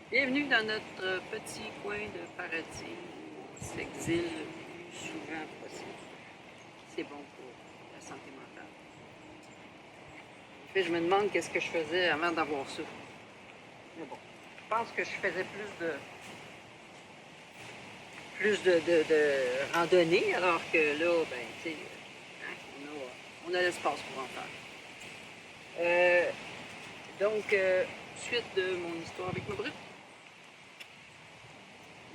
Bienvenue dans notre petit coin de paradis où on s'exile le plus souvent possible. C'est bon pour la santé mentale. En fait, je me demande qu'est-ce que je faisais avant d'avoir ça. Mais bon, je pense que je faisais plus de randonnée, alors que là, ben, tu sais, hein, on a l'espace pour en faire. Euh, suite de mon histoire avec ma brute.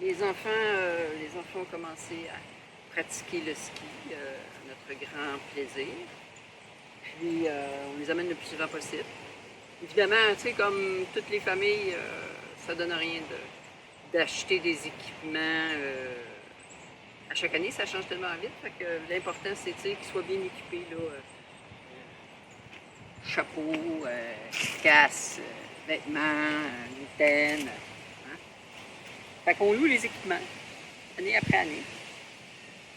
Les enfants ont commencé à pratiquer le ski, à notre grand plaisir. Puis, on les amène le plus souvent possible. Évidemment, tu sais, comme toutes les familles, ça donne rien d'acheter des équipements. À chaque année, ça change tellement vite. Fait que l'important, c'est qu'ils soient bien équipés. Là, chapeau, casse, vêtements, mitaines. Hein? Fait qu'on loue les équipements, année après année.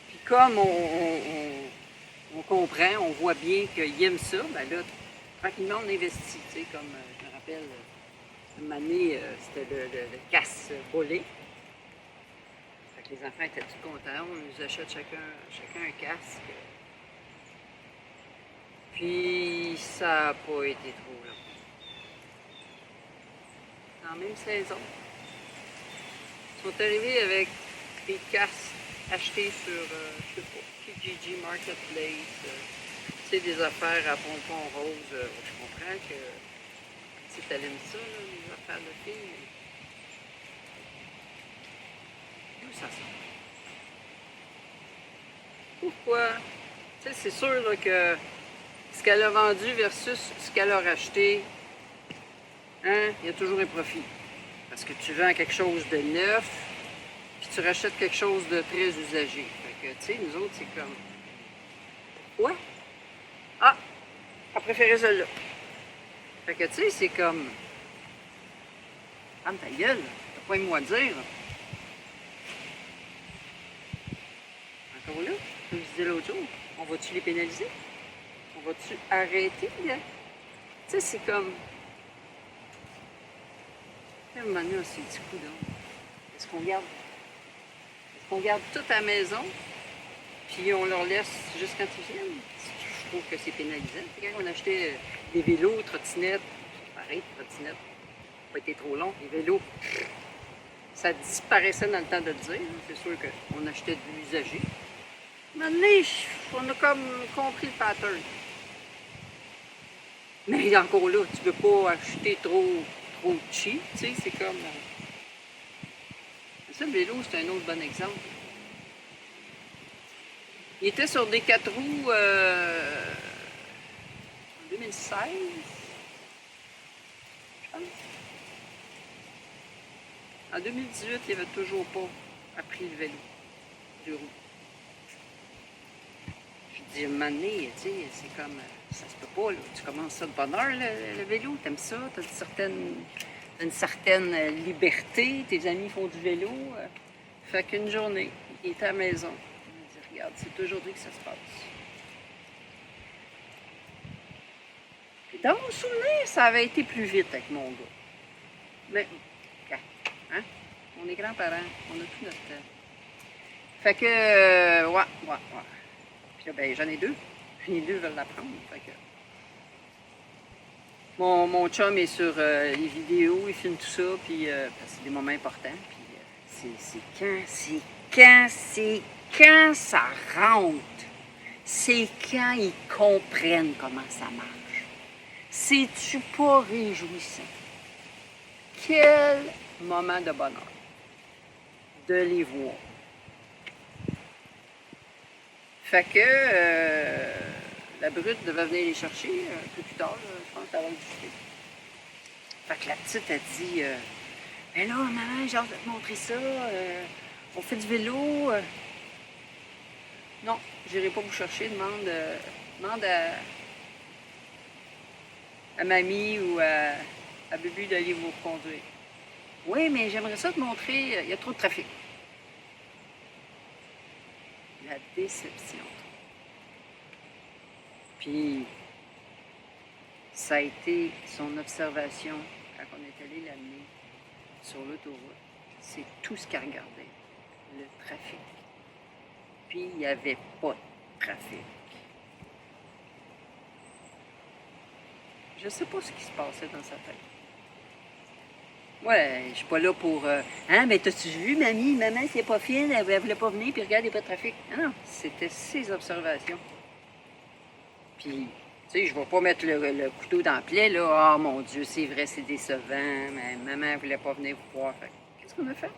Puis comme on comprend, on voit bien qu'ils aiment ça, ben là, tranquillement, on investit. Tu sais, comme je me rappelle, une année, c'était le casse volé. Fait que les enfants étaient tout contents. On nous achète chacun un casque. Puis ça n'a pas été trop long. Dans la même saison, ils sont arrivés avec des casques achetés sur, je sais pas, Kijiji Marketplace. Tu sais, des affaires à pompons roses. Je comprends que si t'aimes ça, là, les affaires de filles, d'où ça sort? Pourquoi? Tu sais, c'est sûr là, que ce qu'elle a vendu versus ce qu'elle a racheté, hein, il y a toujours un profit. Parce que tu vends quelque chose de neuf, puis tu rachètes quelque chose de très usagé. Fait que, tu sais, nous autres, c'est comme, quoi? Ah, elle préférait celle-là. Fait que, tu sais, c'est comme, ferme ta gueule, t'as pas un mot à dire. Encore là, comme je disais l'autre jour, on va-tu les pénaliser? On va-tu arrêter? Là? Tu sais, c'est comme, à un moment donné, on s'est dit, coudonc. Est-ce qu'on garde tout à la maison, puis on leur laisse juste quand ils viennent? Je trouve que c'est pénalisant. Quand on achetait des vélos, trottinettes, pareil, trottinettes, pas été trop long, les vélos, ça disparaissait dans le temps de le dire. C'est sûr qu'on achetait de l'usager. Maintenant, on a comme compris le pattern. Mais encore là, tu peux pas acheter trop cheap, tu sais, c'est comme... Ça, le vélo, c'est un autre bon exemple. Il était sur des 4 roues en 2016, je pense. En 2018, il avait toujours pas appris le vélo, 2 roues. Je dis, à un moment donné, tu sais, c'est comme, ça se peut pas, là. Tu commences ça de bonne heure, le vélo, t'aimes ça, t'as une certaine liberté, tes amis font du vélo. Fait qu'une journée, il était à la maison. Il me dit, regarde, c'est aujourd'hui que ça se passe. Puis dans mon souvenir, ça avait été plus vite avec mon gars. Mais, hein? On est grands-parents, on a tout notre temps. Fait que, ouais. Puis là, ben, j'en ai deux. Les deux veulent l'apprendre. Fait que, mon chum est sur les vidéos, il filme tout ça, puis c'est des moments importants. Puis c'est quand ça rentre. C'est quand ils comprennent comment ça marche. C'est-tu pas réjouissant? Quel moment de bonheur de les voir. Fait que la brute devait venir les chercher un peu plus tard, là, je pense, avant le discuter. Fait que la petite a dit ben là, maman, j'ai hâte de te montrer ça. On fait du vélo. Non, j'irai pas vous chercher. Demande à mamie ou à Bubu d'aller vous conduire. Oui, mais j'aimerais ça te montrer. Il y a trop de trafic. La déception. Puis, ça a été son observation quand on est allé l'amener sur l'autoroute, c'est tout ce qu'elle regardait, le trafic. Puis il n'y avait pas de trafic. Je ne sais pas ce qui se passait dans sa tête. Ouais, je suis pas là pour... hein, mais t'as-tu vu, mamie? Maman, c'est pas fine, elle voulait pas venir, puis regarde, il n'y a pas de trafic. Ah non, c'était ses observations. Puis, tu sais, je ne vais pas mettre le couteau dans le plaid, là. Ah, mon Dieu, c'est vrai, c'est décevant, mais maman ne voulait pas venir vous voir. Fait qu'est-ce qu'on a fait?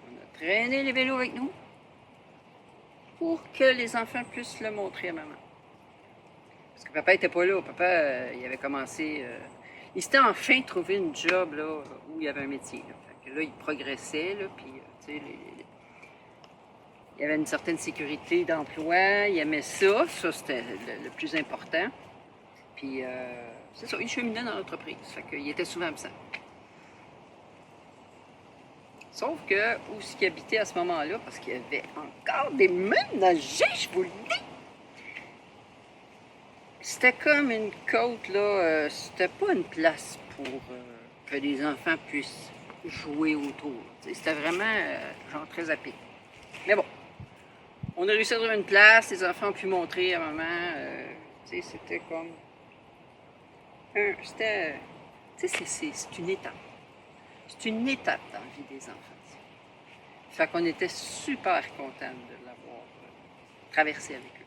On a traîné les vélos avec nous pour que les enfants puissent le montrer à maman. Parce que papa n'était pas là. Papa, il avait commencé... il s'était enfin trouvé une job, là, où il y avait un métier. Là. Fait que là, il progressait, là, puis, tu sais, il y avait une certaine sécurité d'emploi, il aimait ça, c'était le plus important. Puis, c'est ça, il cheminait dans l'entreprise, fait qu'il était souvent absent. Sauf que, où est-ce qu'il habitait à ce moment-là, parce qu'il y avait encore des ménagers, je vous le dis! C'était comme une côte, là, c'était pas une place pour que les enfants puissent jouer autour. C'était vraiment, genre, très à pied. Mais bon. On a réussi à trouver une place, les enfants ont pu montrer à maman. Tu sais, c'était comme. C'était. Tu sais, c'est une étape. C'est une étape dans la vie des enfants. Ça. Fait qu'on était super contents de l'avoir traversé avec eux.